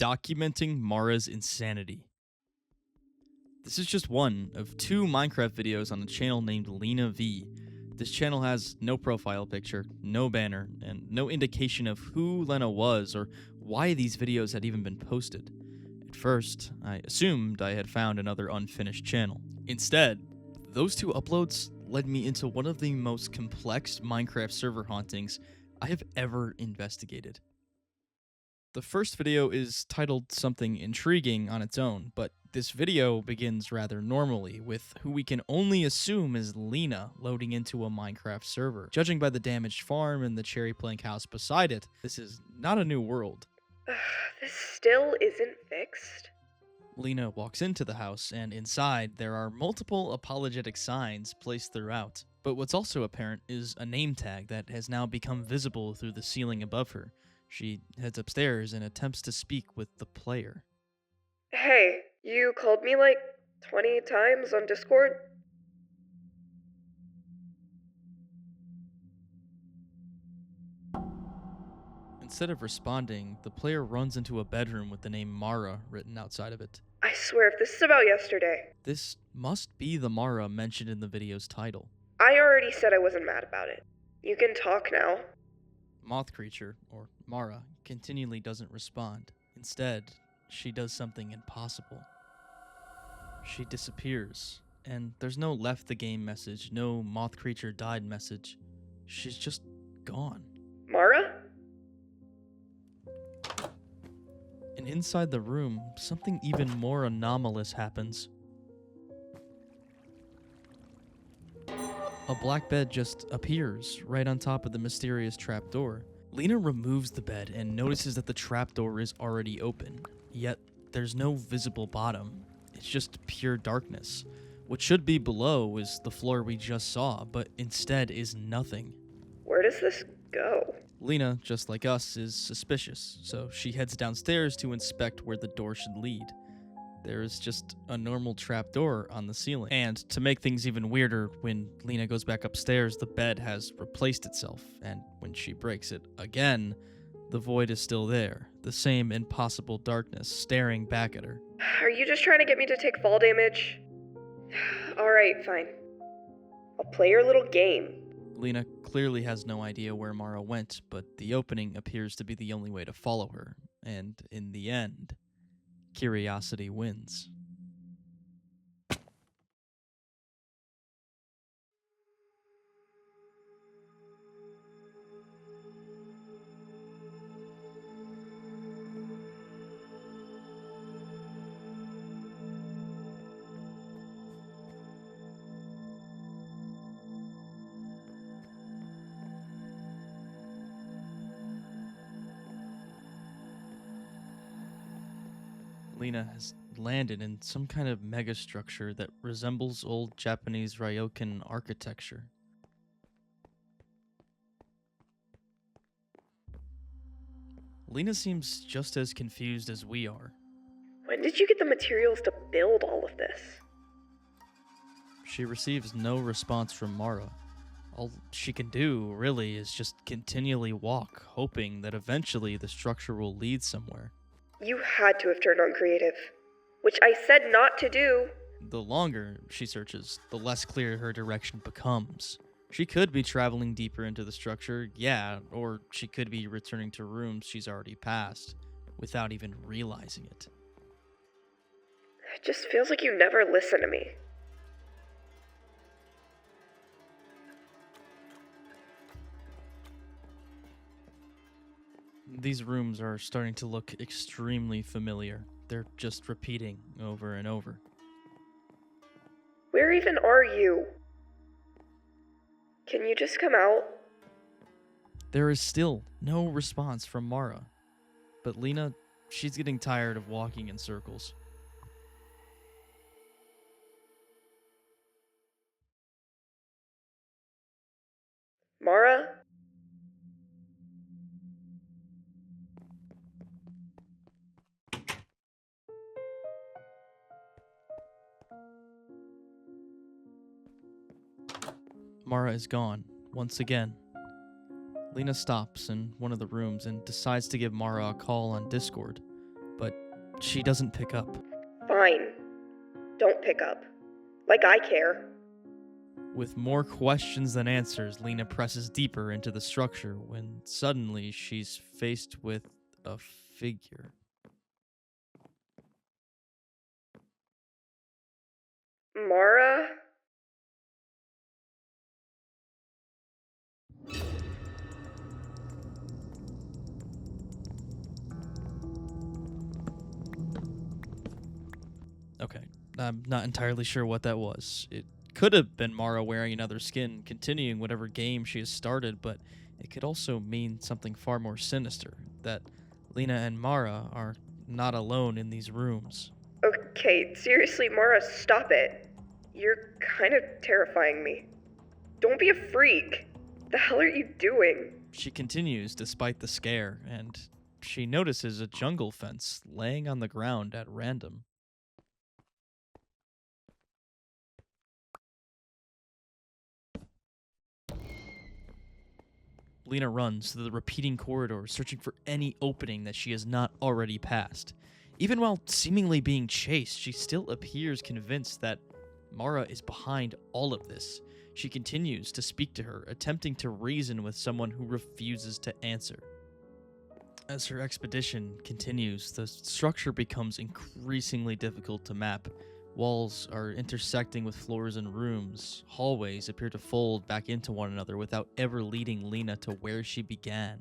documenting Mara's insanity. This is just one of 2 Minecraft videos on a channel named Lena V. This channel has no profile picture, no banner, and no indication of who Lena was or why these videos had even been posted. At first, I assumed I had found another unfinished channel. Instead, those 2 uploads led me into one of the most complex Minecraft server hauntings I have ever investigated. The first video is titled something intriguing on its own, but this video begins rather normally, with who we can only assume is Lena loading into a Minecraft server. Judging by the damaged farm and the cherry plank house beside it, this is not a new world. This still isn't fixed? Lena walks into the house, and inside there are multiple apologetic signs placed throughout. But what's also apparent is a name tag that has now become visible through the ceiling above her. She heads upstairs and attempts to speak with the player. Hey, you called me like 20 times on Discord? Instead of responding, the player runs into a bedroom with the name Mara written outside of it. I swear, if this is about yesterday. This must be the Mara mentioned in the video's title. I already said I wasn't mad about it. You can talk now. Moth creature, or Mara, continually doesn't respond. Instead, she does something impossible. She disappears, and there's no left the game message, no moth creature died message. She's just gone. Mara? And inside the room, something even more anomalous happens. A black bed just appears right on top of the mysterious trapdoor. Lena removes the bed and notices that the trapdoor is already open, yet there's no visible bottom. It's just pure darkness. What should be below is the floor we just saw, but instead is nothing. Where does this go? Lena, just like us, is suspicious, so she heads downstairs to inspect where the door should lead. There is just a normal trapdoor on the ceiling. And to make things even weirder, when Lena goes back upstairs, the bed has replaced itself, and when she breaks it again, the void is still there, the same impossible darkness staring back at her. Are you just trying to get me to take fall damage? Alright, fine. I'll play your little game. Lena clearly has no idea where Mara went, but the opening appears to be the only way to follow her, and in the end, curiosity wins. Lena has landed in some kind of megastructure that resembles old Japanese Ryoken architecture. Lena seems just as confused as we are. When did you get the materials to build all of this? She receives no response from Mara. All she can do, really, is just continually walk, hoping that eventually the structure will lead somewhere. You had to have turned on creative, which I said not to do. The longer she searches, the less clear her direction becomes. She could be traveling deeper into the structure, yeah, or she could be returning to rooms she's already passed, without even realizing it. It just feels like you never listen to me. These rooms are starting to look extremely familiar. They're just repeating over and over. Where even are you? Can you just come out? There is still no response from Mara. But Lena, she's getting tired of walking in circles. Mara? Mara is gone, once again. Lena stops in one of the rooms and decides to give Mara a call on Discord, but she doesn't pick up. Fine. Don't pick up. Like I care. With more questions than answers, Lena presses deeper into the structure when suddenly she's faced with a figure. Mara? Okay, I'm not entirely sure what that was. It could have been Mara wearing another skin, continuing whatever game she has started, but it could also mean something far more sinister, that Lena and Mara are not alone in these rooms. Okay, seriously, Mara, stop it. You're kind of terrifying me. Don't be a freak. The hell are you doing? She continues despite the scare, and she notices a jungle fence laying on the ground at random. Lena runs through the repeating corridors, searching for any opening that she has not already passed. Even while seemingly being chased, she still appears convinced that Mara is behind all of this. She continues to speak to her, attempting to reason with someone who refuses to answer. As her expedition continues, the structure becomes increasingly difficult to map. Walls are intersecting with floors and rooms. Hallways appear to fold back into one another without ever leading Lena to where she began.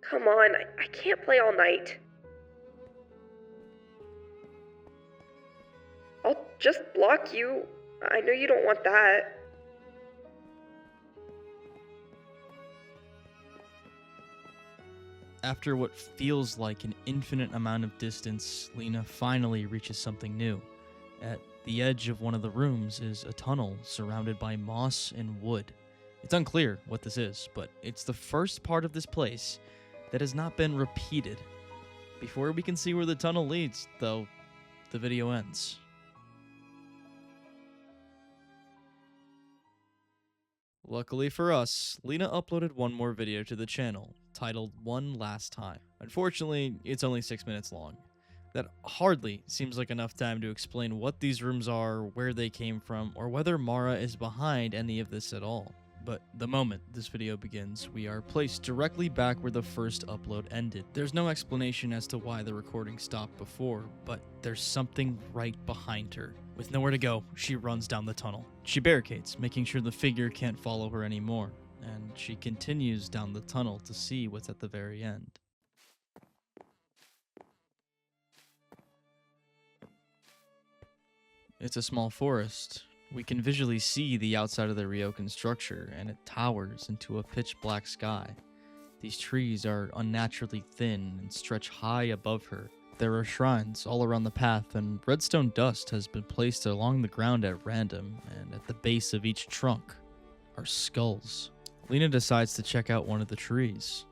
Come on, I can't play all night. I'll just block you. I know you don't want that. After what feels like an infinite amount of distance, Lena finally reaches something new. At the edge of one of the rooms is a tunnel surrounded by moss and wood. It's unclear what this is, but it's the first part of this place that has not been repeated. Before we can see where the tunnel leads, though, the video ends. Luckily for us, Lena uploaded one more video to the channel, titled One Last Time. Unfortunately, it's only 6 minutes long. That hardly seems like enough time to explain what these rooms are, where they came from, or whether Mara is behind any of this at all. But the moment this video begins, we are placed directly back where the first upload ended. There's no explanation as to why the recording stopped before, but there's something right behind her. With nowhere to go, she runs down the tunnel. She barricades, making sure the figure can't follow her anymore, and she continues down the tunnel to see what's at the very end. It's a small forest. We can visually see the outside of the Ryoken structure, and it towers into a pitch-black sky. These trees are unnaturally thin and stretch high above her. There are shrines all around the path, and redstone dust has been placed along the ground at random, and at the base of each trunk are skulls. Lena decides to check out one of the trees.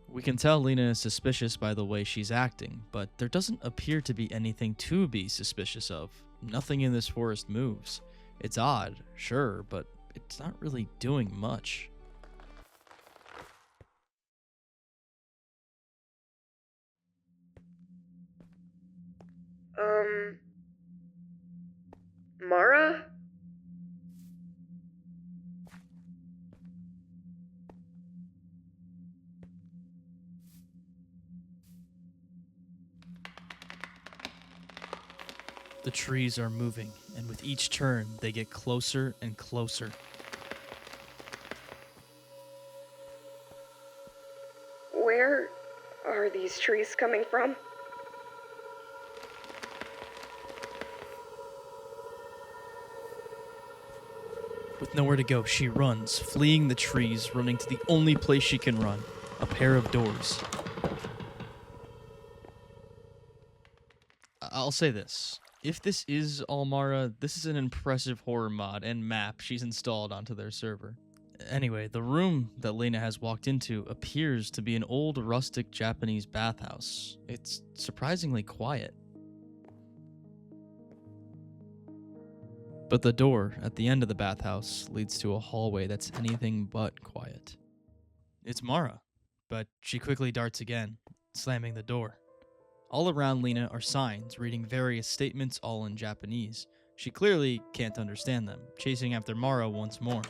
We can tell Lena is suspicious by the way she's acting, but there doesn't appear to be anything to be suspicious of. Nothing in this forest moves. It's odd, sure, but it's not really doing much. Mara? The trees are moving, and with each turn, they get closer and closer. Where are these trees coming from? With nowhere to go, she runs, fleeing the trees, running to the only place she can run, a pair of doors. I'll say this. If this is all Mara, this is an impressive horror mod and map she's installed onto their server. Anyway, the room that Lena has walked into appears to be an old rustic Japanese bathhouse. It's surprisingly quiet. But the door at the end of the bathhouse leads to a hallway that's anything but quiet. It's Mara, but she quickly darts again, slamming the door. All around Lena are signs reading various statements, all in Japanese. She clearly can't understand them, chasing after Mara once more.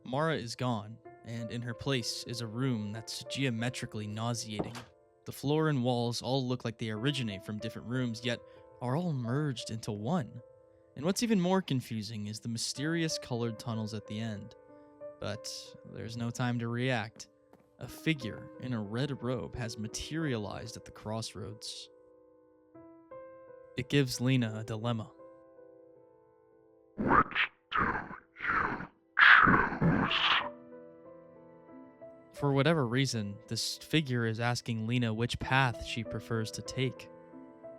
Mara is gone, and in her place is a room that's geometrically nauseating. The floor and walls all look like they originate from different rooms, yet are all merged into one. And what's even more confusing is the mysterious colored tunnels at the end. But there's no time to react. A figure in a red robe has materialized at the crossroads. It gives Lena a dilemma. For whatever reason, this figure is asking Lena which path she prefers to take.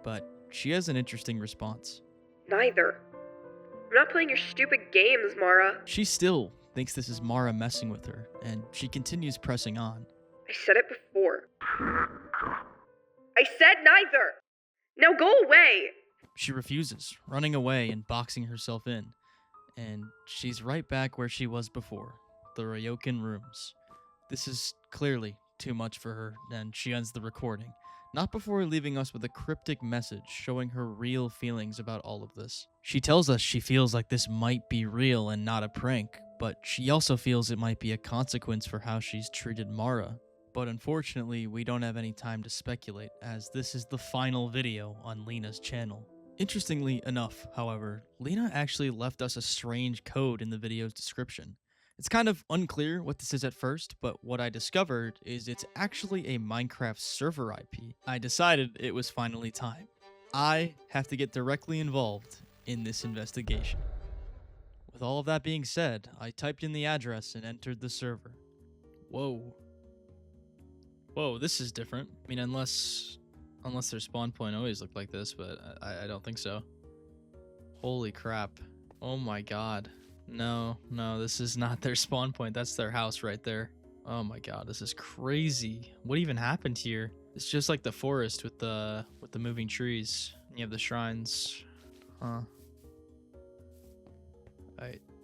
But she has an interesting response. Neither. I'm not playing your stupid games, Mara. She still thinks this is Mara messing with her, and she continues pressing on. I said it before. I said neither! Now go away! She refuses, running away and boxing herself in. And she's right back where she was before, the Ryoken rooms. This is clearly too much for her, and she ends the recording. Not before leaving us with a cryptic message showing her real feelings about all of this. She tells us she feels like this might be real and not a prank, but she also feels it might be a consequence for how she's treated Mara. But unfortunately, we don't have any time to speculate, as this is the final video on Lena's channel. Interestingly enough, however, Lena actually left us a strange code in the video's description. It's kind of unclear what this is at first, but what I discovered is it's actually a Minecraft server IP. I decided it was finally time. I have to get directly involved in this investigation. With all of that being said, I typed in the address and entered the server. Whoa. Whoa, this is different. I mean, unless their spawn point always looked like this, but I don't think so. Holy crap. Oh my god. No, this is not their spawn point. That's their house right there. Oh my god, this is crazy. What even happened here? It's just like the forest with the moving trees. You have the shrines. Huh.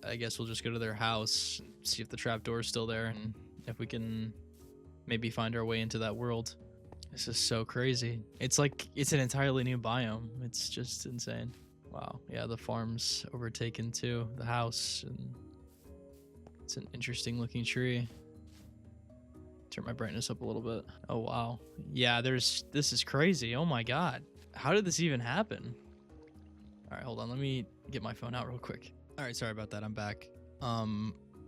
I guess we'll just go to their house and see if the trapdoor is still there and if we can maybe find our way into that world. This is so crazy. It's like it's an entirely new biome. It's just insane. Wow, yeah, the farm's overtaken too, the house, and it's an interesting looking tree. Turn my brightness up a little bit. Oh wow, yeah, this is crazy. Oh my god, how did this even happen? All right, hold on, let me get my phone out real quick. All right, sorry about that, I'm back.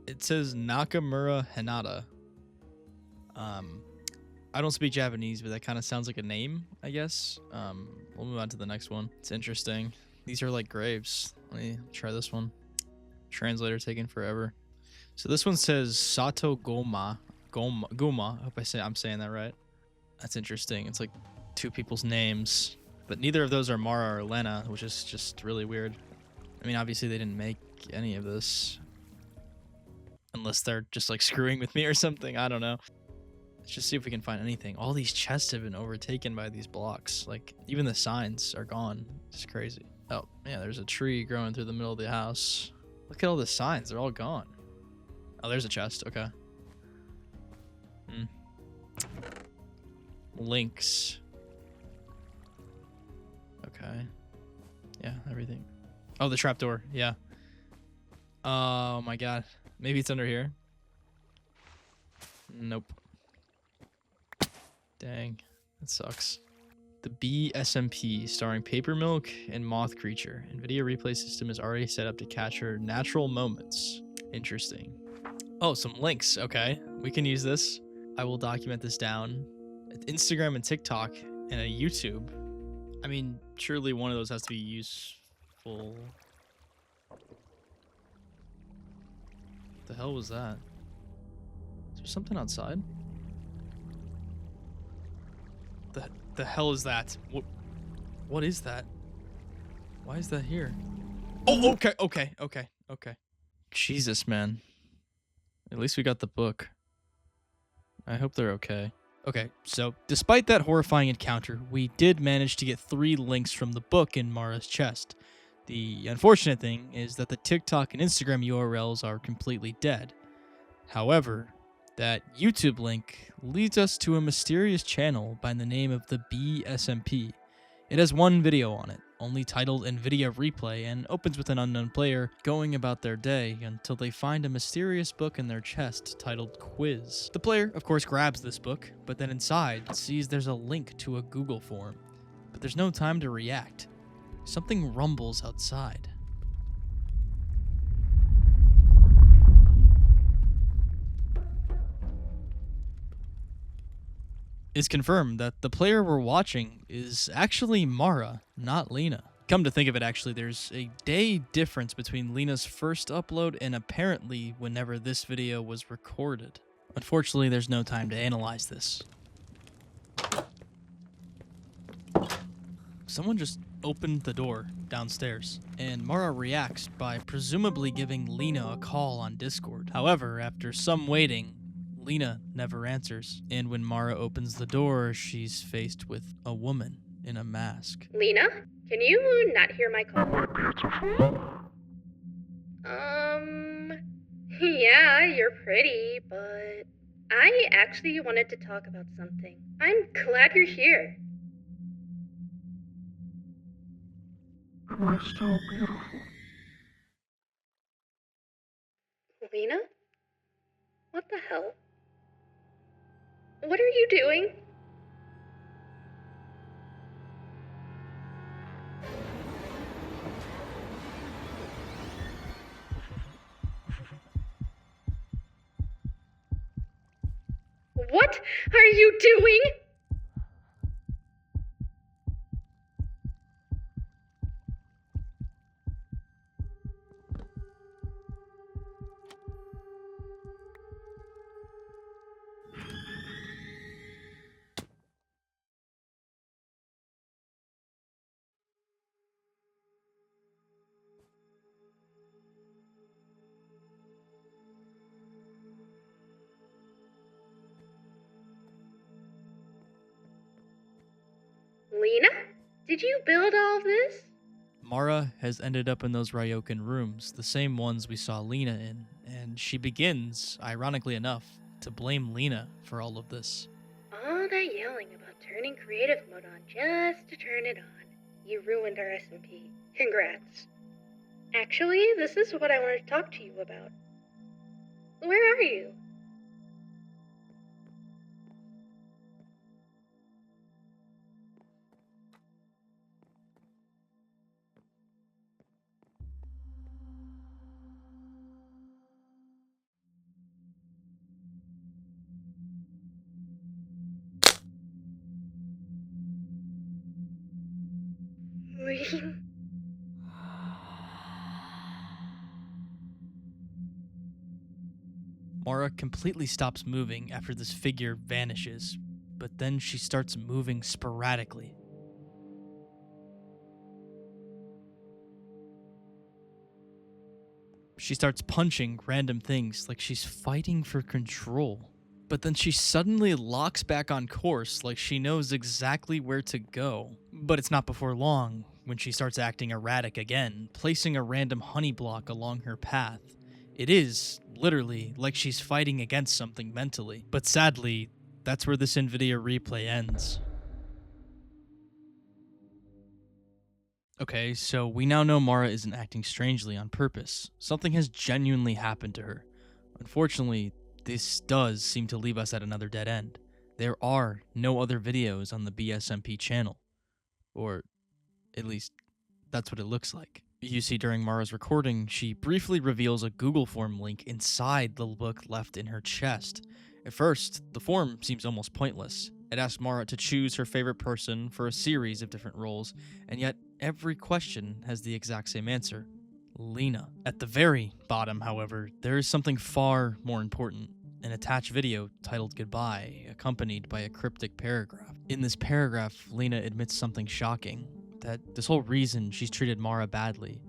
It says Nakamura Hinata. I don't speak Japanese, but that kind of sounds like a name, I guess. We'll move on to the next one. It's interesting. These are like graves. Let me try this one. Translator taking forever. So this one says Sato Gouma. Gouma. I hope I'm saying that right. That's interesting. It's like two people's names, but neither of those are Mara or Lena, which is just really weird. I mean, obviously they didn't make any of this, unless they're just like screwing with me or something. I don't know. Let's just see if we can find anything. All these chests have been overtaken by these blocks. Like even the signs are gone. It's crazy. Oh, yeah, there's a tree growing through the middle of the house. Look at all the signs. They're all gone. Oh, there's a chest. Okay. Links. Okay. Yeah, everything. Oh, the trapdoor. Yeah. Oh, my God. Maybe it's under here. Nope. Dang. That sucks. The BSMP, starring Paper Milk and Moth Creature. NVIDIA replay system is already set up to capture natural moments. Interesting. Oh, some links. Okay, we can use this. I will document this down. Instagram and TikTok and a YouTube. I mean, surely one of those has to be useful. What the hell was that? Is there something outside? The hell is that? What is that? Why is that here? Oh, okay. Jesus, man. At least we got the book. I hope they're okay. Okay, so despite that horrifying encounter, we did manage to get 3 links from the book in Mara's chest. The unfortunate thing is that the TikTok and Instagram URLs are completely dead. However, that YouTube link leads us to a mysterious channel by the name of the BSMP. It has one video on it, only titled NVIDIA Replay, and opens with an unknown player going about their day until they find a mysterious book in their chest titled Quiz. The player, of course, grabs this book, but then inside sees there's a link to a Google form. But there's no time to react. Something rumbles outside. It's confirmed that the player we're watching is actually Mara, not Lena. Come to think of it, actually, there's a day difference between Lena's first upload and apparently whenever this video was recorded. Unfortunately, there's no time to analyze this. Someone just opened the door downstairs, and Mara reacts by presumably giving Lena a call on Discord. However, after some waiting, Lena never answers, and when Mara opens the door, she's faced with a woman in a mask. Lena, can you not hear my call? Yeah, you're pretty, but I actually wanted to talk about something. I'm glad you're here. You're so beautiful. Lena? What the hell? What are you doing? What are you doing? Lena? Did you build all of this? Mara has ended up in those Ryoken rooms, the same ones we saw Lena in, and she begins, ironically enough, to blame Lena for all of this. All that yelling about turning creative mode on just to turn it on. You ruined our SMP. Congrats. Actually, this is what I wanted to talk to you about. Where are you? Mara completely stops moving after this figure vanishes, but then she starts moving sporadically. She starts punching random things like she's fighting for control. But then she suddenly locks back on course like she knows exactly where to go. But it's not before long when she starts acting erratic again, placing a random honey block along her path. It is, literally, like she's fighting against something mentally. But sadly, that's where this NVIDIA replay ends. Okay, so we now know Mara isn't acting strangely on purpose. Something has genuinely happened to her. Unfortunately, this does seem to leave us at another dead end. There are no other videos on the BSMP channel. Or, at least, that's what it looks like. You see, during Mara's recording, she briefly reveals a Google form link inside the book left in her chest. At first, the form seems almost pointless. It asks Mara to choose her favorite person for a series of different roles, and yet every question has the exact same answer: Lena. At the very bottom, however, there is something far more important: an attached video titled Goodbye, accompanied by a cryptic paragraph. In this paragraph, Lena admits something shocking: that this whole reason she's treated Mara badly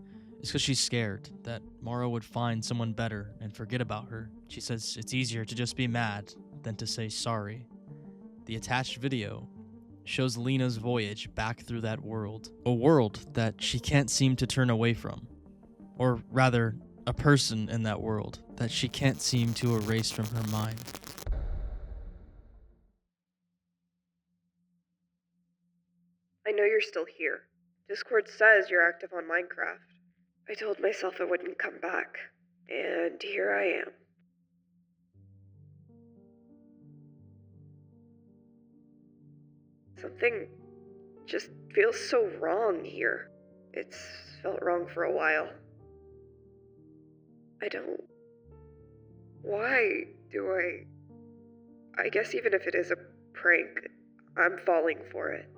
is because she's scared that Mara would find someone better and forget about her. She says it's easier to just be mad than to say sorry. The attached video shows Lena's voyage back through that world. A world that she can't seem to turn away from. Or rather, a person in that world that she can't seem to erase from her mind. I know you're still here. Discord says you're active on Minecraft. I told myself I wouldn't come back, and here I am. Something just feels so wrong here. It's felt wrong for a while. Why do I guess even if it is a prank, I'm falling for it.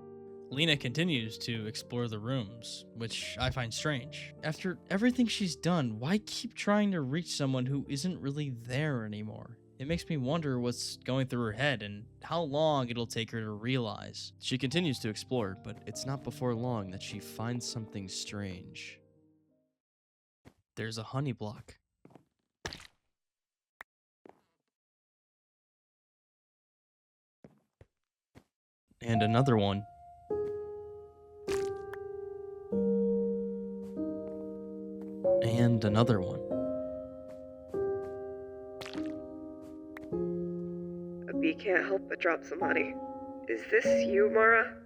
Lena continues to explore the rooms, which I find strange. After everything she's done, why keep trying to reach someone who isn't really there anymore? It makes me wonder what's going through her head and how long it'll take her to realize. She continues to explore, but it's not before long that she finds something strange. There's a honey block. And another one. And another one. A bee can't help but drop some honey. Is this you, Mara?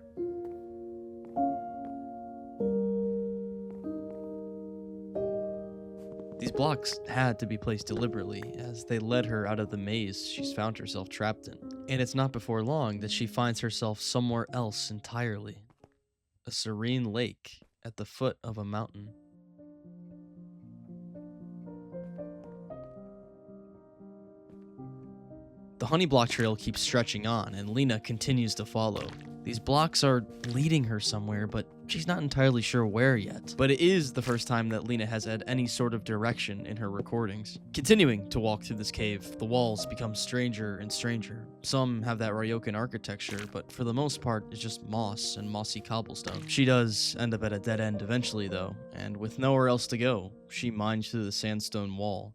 These blocks had to be placed deliberately, as they led her out of the maze she's found herself trapped in. And it's not before long that she finds herself somewhere else entirely. A serene lake at the foot of a mountain. The honey block trail keeps stretching on, and Lena continues to follow. These blocks are leading her somewhere, but she's not entirely sure where yet. But it is the first time that Lena has had any sort of direction in her recordings. Continuing to walk through this cave, the walls become stranger and stranger. Some have that Ryoken architecture, but for the most part, it's just moss and mossy cobblestone. She does end up at a dead end eventually, though, and with nowhere else to go, she mines through the sandstone wall.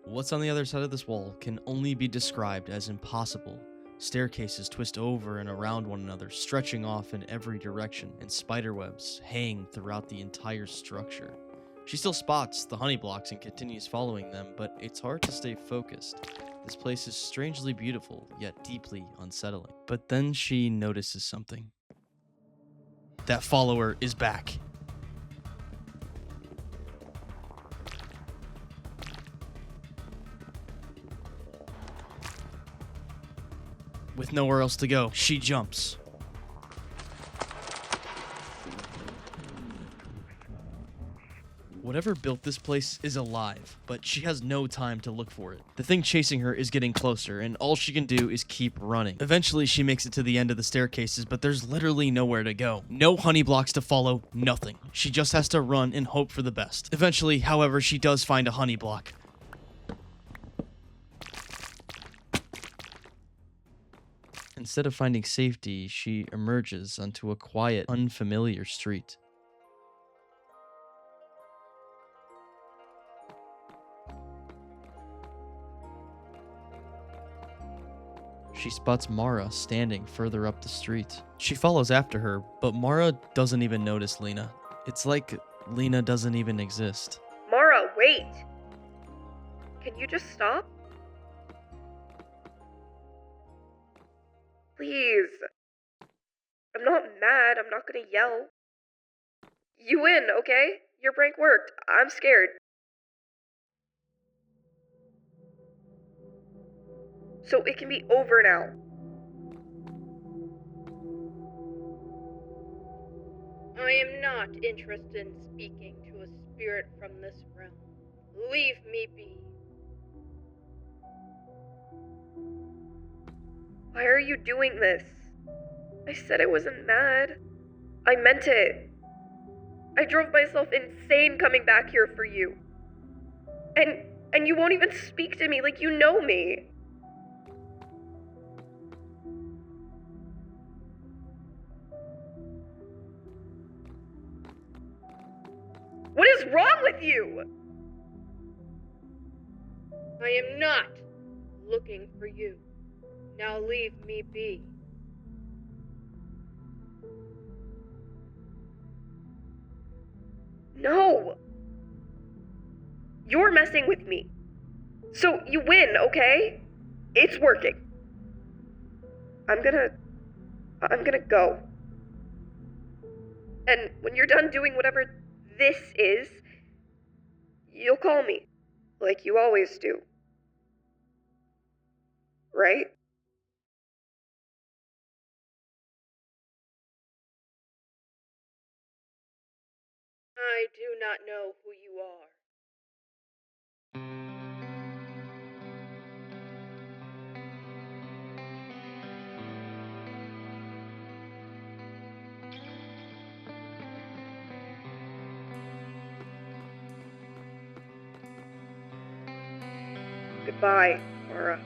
What's on the other side of this wall can only be described as impossible. Staircases twist over and around one another, stretching off in every direction, and spiderwebs hang throughout the entire structure. She still spots the honey blocks and continues following them, but it's hard to stay focused. This place is strangely beautiful, yet deeply unsettling. But then she notices something. That follower is back. With nowhere else to go, she jumps. Whatever built this place is alive, but she has no time to look for it. The thing chasing her is getting closer, and all she can do is keep running. Eventually, she makes it to the end of the staircases, but there's literally nowhere to go. No honey blocks to follow, nothing. She just has to run and hope for the best. Eventually, however, she does find a honey block. Instead of finding safety, she emerges onto a quiet, unfamiliar street. She spots Mara standing further up the street. She follows after her, but Mara doesn't even notice Lena. It's like Lena doesn't even exist. Mara, wait! Can you just stop? Please. I'm not mad. I'm not gonna yell. You win, okay? Your prank worked. I'm scared. So it can be over now. I am not interested in speaking to a spirit from this realm. Leave me be. Why are you doing this? I said I wasn't mad. I meant it. I drove myself insane coming back here for you. And you won't even speak to me like you know me. What is wrong with you? I am not looking for you. Now leave me be. No! You're messing with me. So you win, okay? It's working. I'm gonna go. And when you're done doing whatever this is, you'll call me. Like you always do. Right? I do not know who you are. Goodbye, Mara.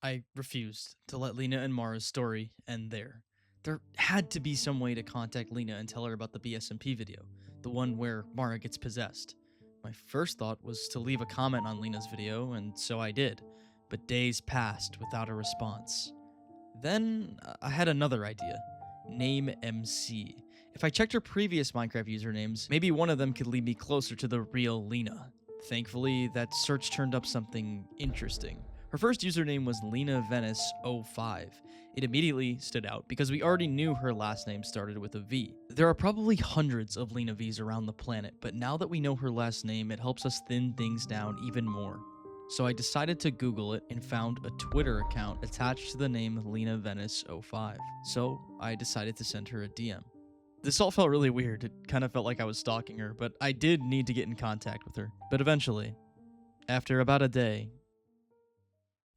I refused to let Lena and Mara's story end there. There had to be some way to contact Lena and tell her about the BSMP video, the one where Mara gets possessed. My first thought was to leave a comment on Lena's video, and so I did, but days passed without a response. Then I had another idea. Name MC. If I checked her previous Minecraft usernames, maybe one of them could lead me closer to the real Lena. Thankfully, that search turned up something interesting. Her first username was LenaVenice05. It immediately stood out because we already knew her last name started with a V. There are probably hundreds of Lena Vs around the planet, but now that we know her last name, it helps us thin things down even more. So I decided to Google it and found a Twitter account attached to the name LenaVenice05. So I decided to send her a DM. This all felt really weird. It kind of felt like I was stalking her, but I did need to get in contact with her. But eventually, after about a day,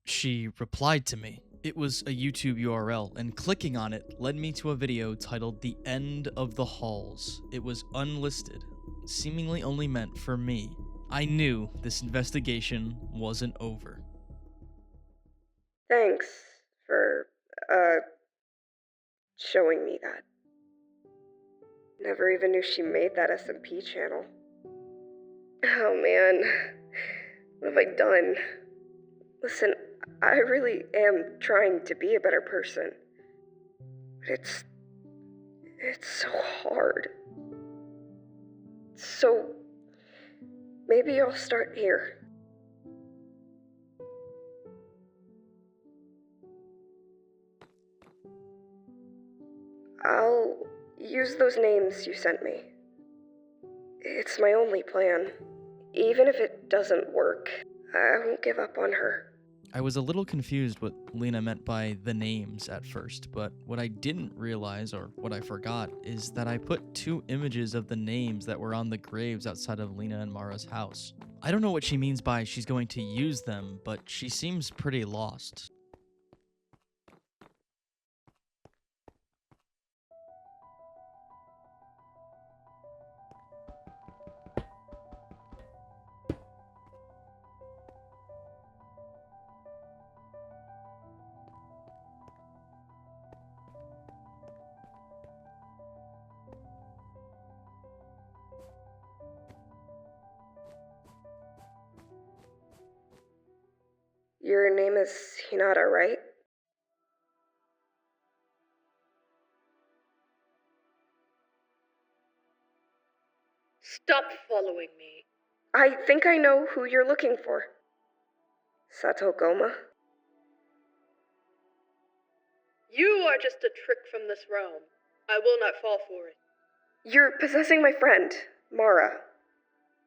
she replied to me. It was a YouTube URL, and clicking on it led me to a video titled The End of the Halls. It was unlisted, seemingly only meant for me. I knew this investigation wasn't over. Thanks for, showing me that. Never even knew she made that SMP channel. Oh man, what have I done? Listen, I really am trying to be a better person. But it's so hard. So, maybe I'll start here. I'll use those names you sent me. It's my only plan. Even if it doesn't work, I won't give up on her. I was a little confused what Lena meant by the names at first, but what I didn't realize, or what I forgot, is that I put 2 images of the names that were on the graves outside of Lena and Mara's house. I don't know what she means by she's going to use them, but she seems pretty lost. Your name is Hinata, right? Stop following me. I think I know who you're looking for. Sato Gouma? You are just a trick from this realm. I will not fall for it. You're possessing my friend, Mara.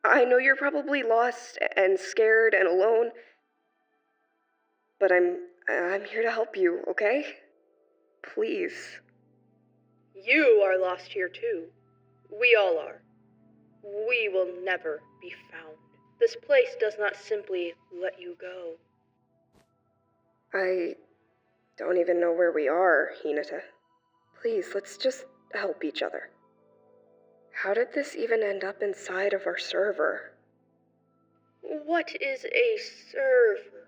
I know you're probably lost and scared and alone, but I'm here to help you, okay? Please. You are lost here too. We all are. We will never be found. This place does not simply let you go. I don't even know where we are, Hinata. Please, let's just help each other. How did this even end up inside of our server? What is a server?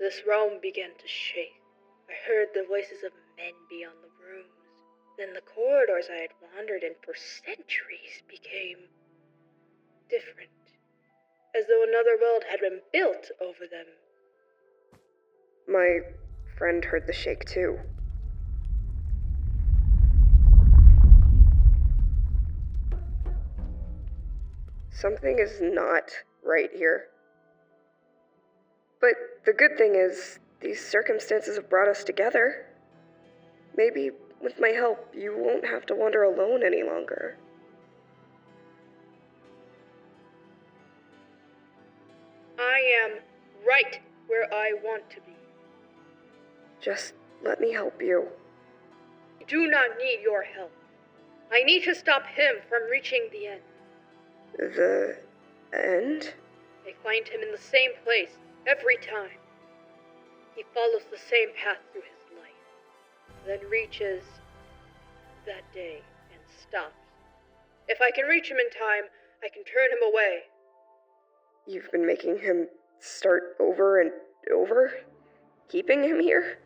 This realm began to shake. I heard the voices of men beyond the rooms. Then the corridors I had wandered in for centuries became different, as though another world had been built over them. My friend heard the shake too. Something is not right here. But the good thing is, these circumstances have brought us together. Maybe with my help, you won't have to wander alone any longer. I am right where I want to be. Just let me help you. I do not need your help. I need to stop him from reaching the end. The end? I find him in the same place every time. He follows the same path through his life, then reaches that day and stops. If I can reach him in time, I can turn him away. You've been making him start over and over? Keeping him here?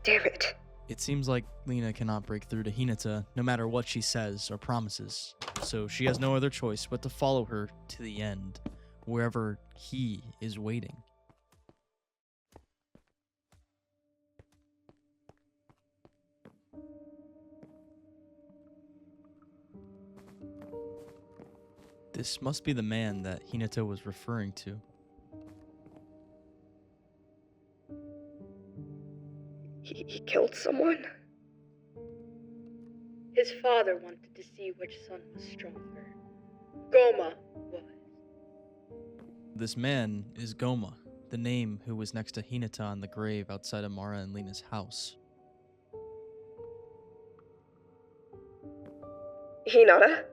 Damn it. It seems like Lena cannot break through to Hinata no matter what she says or promises, so she has no other choice but to follow her to the end, wherever he is waiting. This must be the man that Hinata was referring to. He killed someone? His father wanted to see which son was stronger. Gouma was. This man is Gouma, the name who was next to Hinata on the grave outside Amara and Lena's house. Hinata?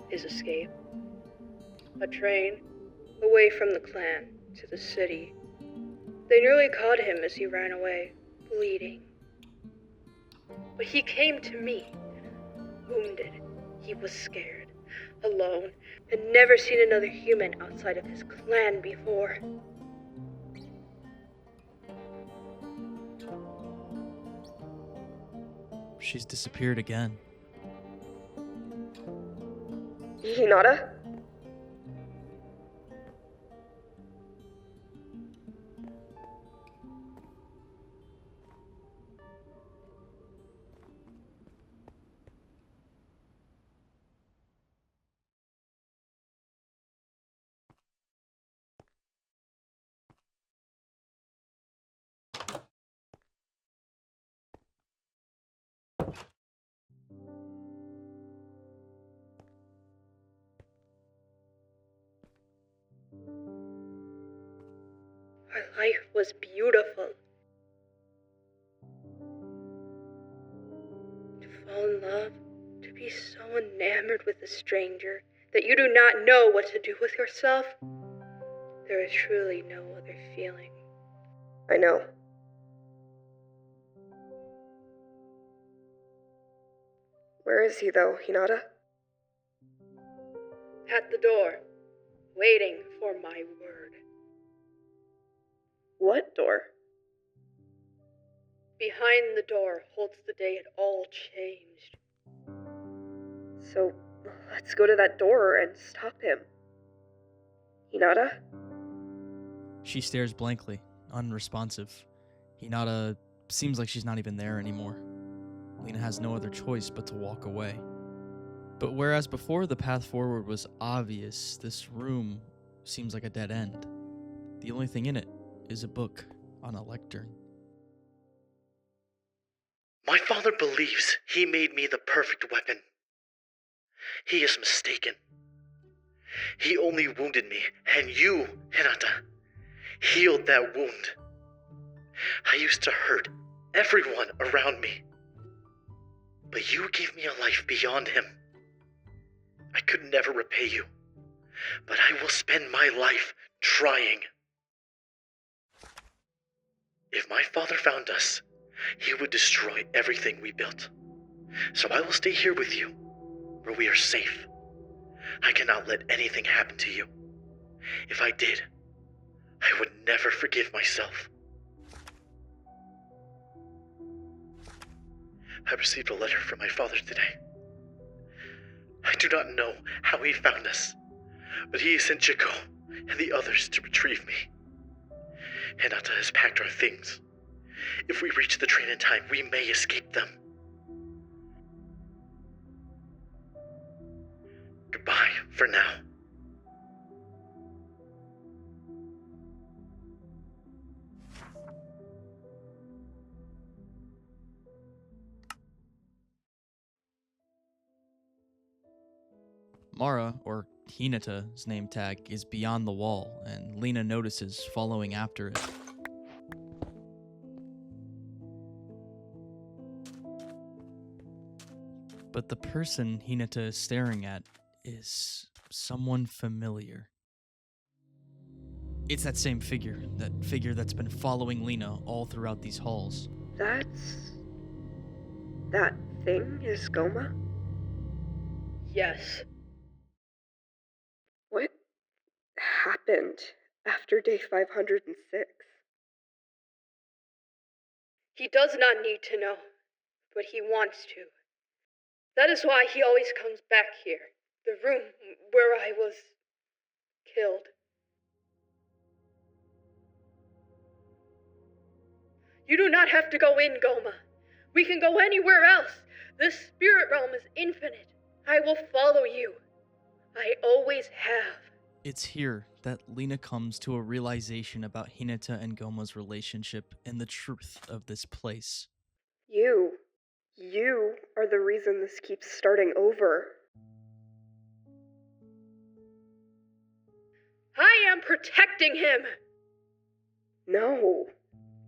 His escape. A train, away from the clan, to the city. They nearly caught him as he ran away, bleeding. But he came to me, wounded. He was scared, alone, and never seen another human outside of his clan before. She's disappeared again. Hinata? Our life was beautiful. To fall in love, to be so enamored with a stranger that you do not know what to do with yourself, there is truly no other feeling. I know. Where is he, though, Hinata? At the door, waiting for my word. What door? Behind the door holds the day it all changed. So, let's go to that door and stop him. Hinata? She stares blankly, unresponsive. Hinata seems like she's not even there anymore. Lena has no other choice but to walk away. But whereas before the path forward was obvious, this room seems like a dead end. The only thing in it is a book on a lectern. My father believes he made me the perfect weapon. He is mistaken. He only wounded me, and you, Hinata, healed that wound. I used to hurt everyone around me. But you gave me a life beyond him. I could never repay you, but I will spend my life trying. If my father found us, he would destroy everything we built. So I will stay here with you, where we are safe. I cannot let anything happen to you. If I did, I would never forgive myself. I received a letter from my father today. I do not know how he found us, but he sent Chico and the others to retrieve me. Hinata has packed our things. If we reach the train in time, we may escape them. Goodbye for now. Mara, or Hinata's name tag, is beyond the wall, and Lena notices following after it. But the person Hinata is staring at is someone familiar. It's that same figure, that figure that's been following Lena all throughout these halls. That thing is Gouma? Yes. What happened after day 506? He does not need to know, but he wants to. That is why he always comes back here, the room where I was killed. You do not have to go in, Gouma. We can go anywhere else. This spirit realm is infinite. I will follow you. I always have. It's here that Lena comes to a realization about Hinata and Gouma's relationship and the truth of this place. You are the reason this keeps starting over. I am protecting him. No,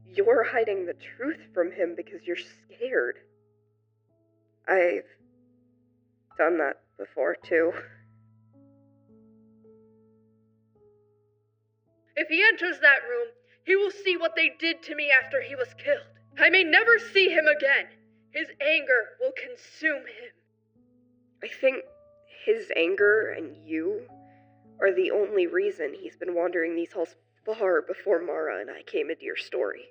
you're hiding the truth from him because you're scared. I've done that before, too. If he enters that room, he will see what they did to me after he was killed. I may never see him again. His anger will consume him. I think his anger and you are the only reason he's been wandering these halls far before Mara and I came into your story.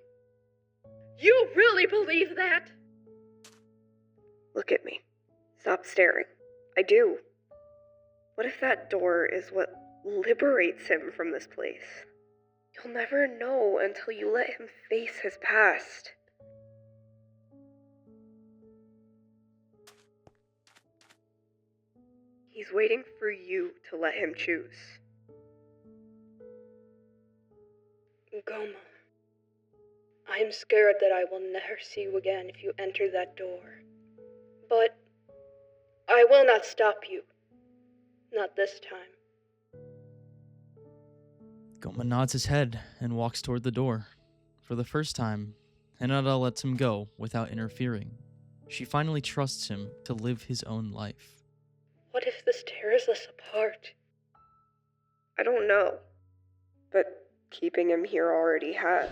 You really believe that? Look at me. Stop staring. I do. What if that door is what liberates him from this place? You'll never know until you let him face his past. He's waiting for you to let him choose. Gouma, I'm scared that I will never see you again if you enter that door. But I will not stop you. Not this time. Gouma nods his head and walks toward the door. For the first time, Hinata lets him go without interfering. She finally trusts him to live his own life. What if this tears us apart? I don't know, but keeping him here already has.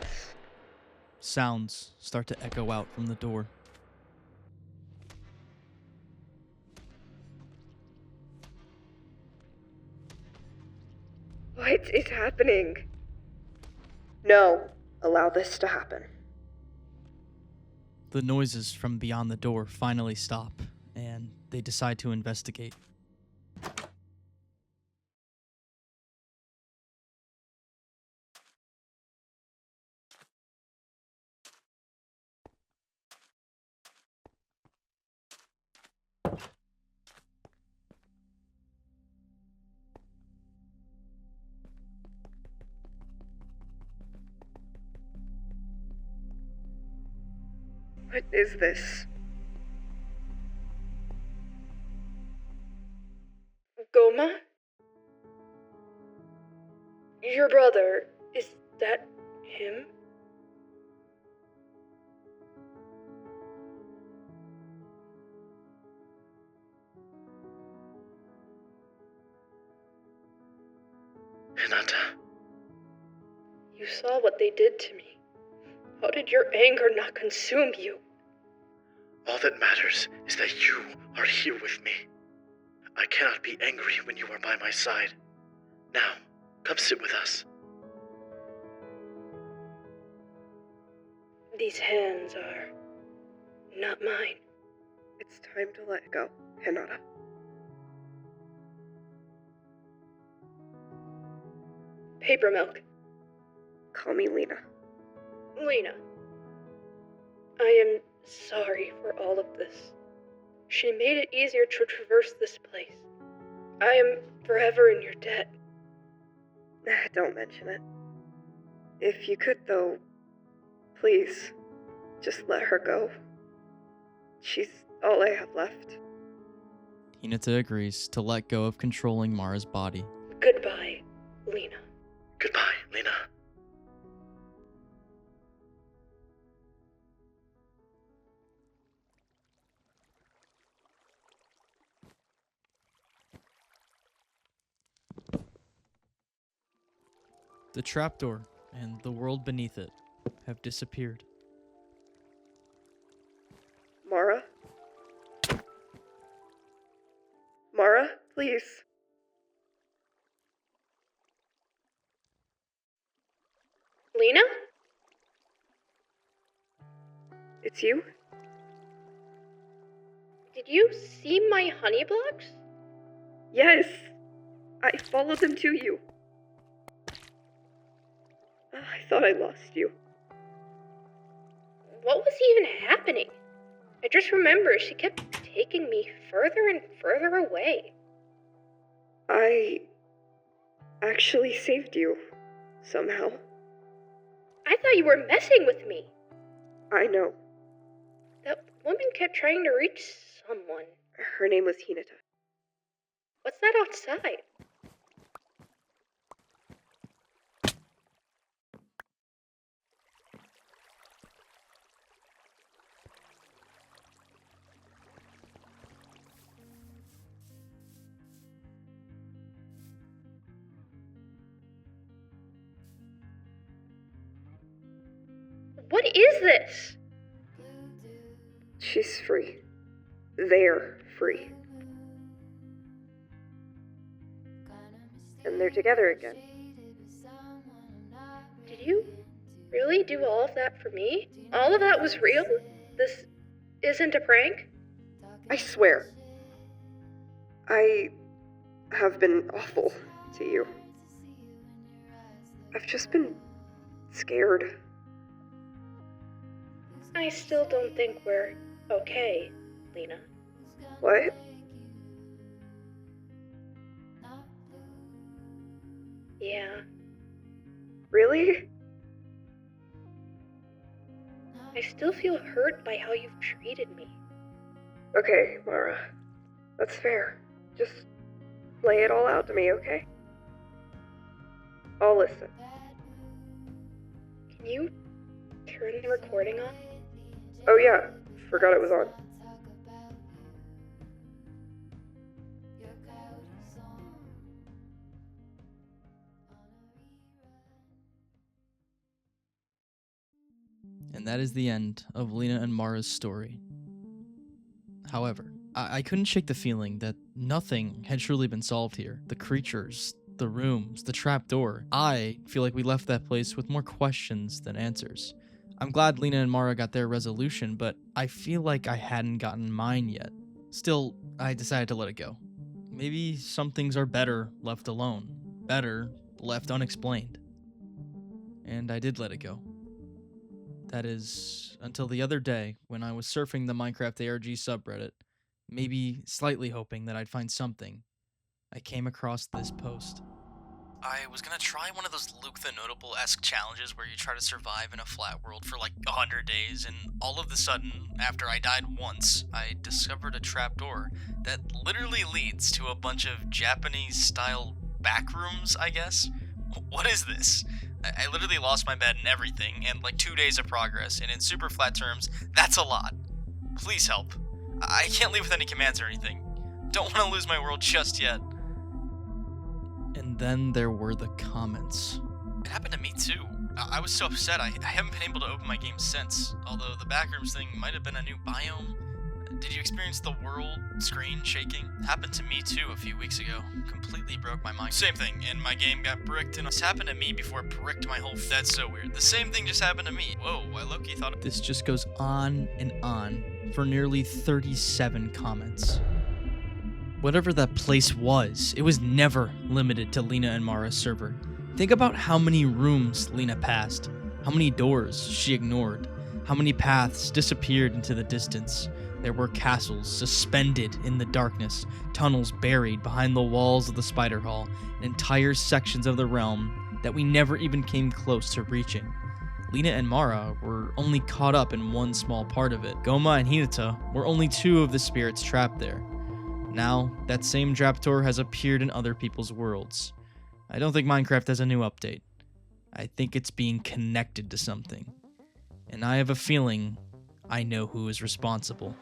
Sounds start to echo out from the door. What is happening? No, allow this to happen. The noises from beyond the door finally stop, and they decide to investigate. What is this? Gouma? Your brother, is that him? Hinata, You saw what they did to me. How did your anger not consume you? all that matters is that you are here with me. I cannot be angry when you are by my side. Now, come sit with us. These hands are not mine. It's time to let go, Hinata. Paper milk. Call me Lena. Lena. I am sorry for all of this. She made it easier to traverse this place. I am forever in your debt. Don't mention it. If you could, though, please, just let her go. She's all I have left. Hinata agrees to let go of controlling Mara's body. Goodbye, Lena. Goodbye, Lena. The trapdoor and the world beneath it have disappeared. Mara? Mara, please. Lena? It's you? Did you see my honey blocks? Yes! I followed them to you. I thought I lost you. What was even happening? I just remember she kept taking me further and further away. I actually saved you. Somehow. I thought you were messing with me. I know. That woman kept trying to reach someone. Her name was Hinata. What's that outside? What is this? She's free. They're free. And they're together again. Did you really do all of that for me? All of that was real? This isn't a prank? I swear. I have been awful to you. I've just been scared. I still don't think we're okay, Lena. What? Yeah, Really? I still feel hurt by how you've treated me. Okay, Mara. That's fair. Just lay it all out to me, okay? I'll listen. Can you turn the recording off? Oh yeah, forgot it was on. And that is the end of Lena and Mara's story. However, I couldn't shake the feeling that nothing had truly been solved here. The creatures, the rooms, the trapdoor. I feel like we left that place with more questions than answers. I'm glad Lena and Mara got their resolution, but I feel like I hadn't gotten mine yet. Still, I decided to let it go. Maybe some things are better left alone, better left unexplained. And I did let it go. That is, until the other day when I was surfing the Minecraft ARG subreddit, maybe slightly hoping that I'd find something, I came across this post. I was gonna try one of those Luke the Notable-esque challenges where you try to survive in a flat world for like 100 days, and all of a sudden, after I died once, I discovered a trapdoor that literally leads to a bunch of Japanese-style back rooms, I guess? What is this? I literally lost my bed and everything, and like 2 days of progress, and in super flat terms, that's a lot. Please help. I can't leave with any commands or anything. Don't want to lose my world just yet. And then there were the comments. It happened to me too. I was so upset, I haven't been able to open my game since, although the backrooms thing might have been a new biome. Did you experience the world screen shaking? Happened to me too a few weeks ago. Completely broke my mind. Same thing, and my game got bricked, and this happened to me before it bricked my whole... That's so weird. The same thing just happened to me. Whoa, I low-key thought... This just goes on and on for nearly 37 comments. Whatever that place was, it was never limited to Lena and Mara's server. Think about how many rooms Lena passed, how many doors she ignored, how many paths disappeared into the distance. There were castles suspended in the darkness, tunnels buried behind the walls of the spider hall, and entire sections of the realm that we never even came close to reaching. Lena and Mara were only caught up in one small part of it. Gouma and Hinata were only 2 of the spirits trapped there. Now, that same trapdoor has appeared in other people's worlds. I don't think Minecraft has a new update. I think it's being connected to something. And I have a feeling I know who is responsible.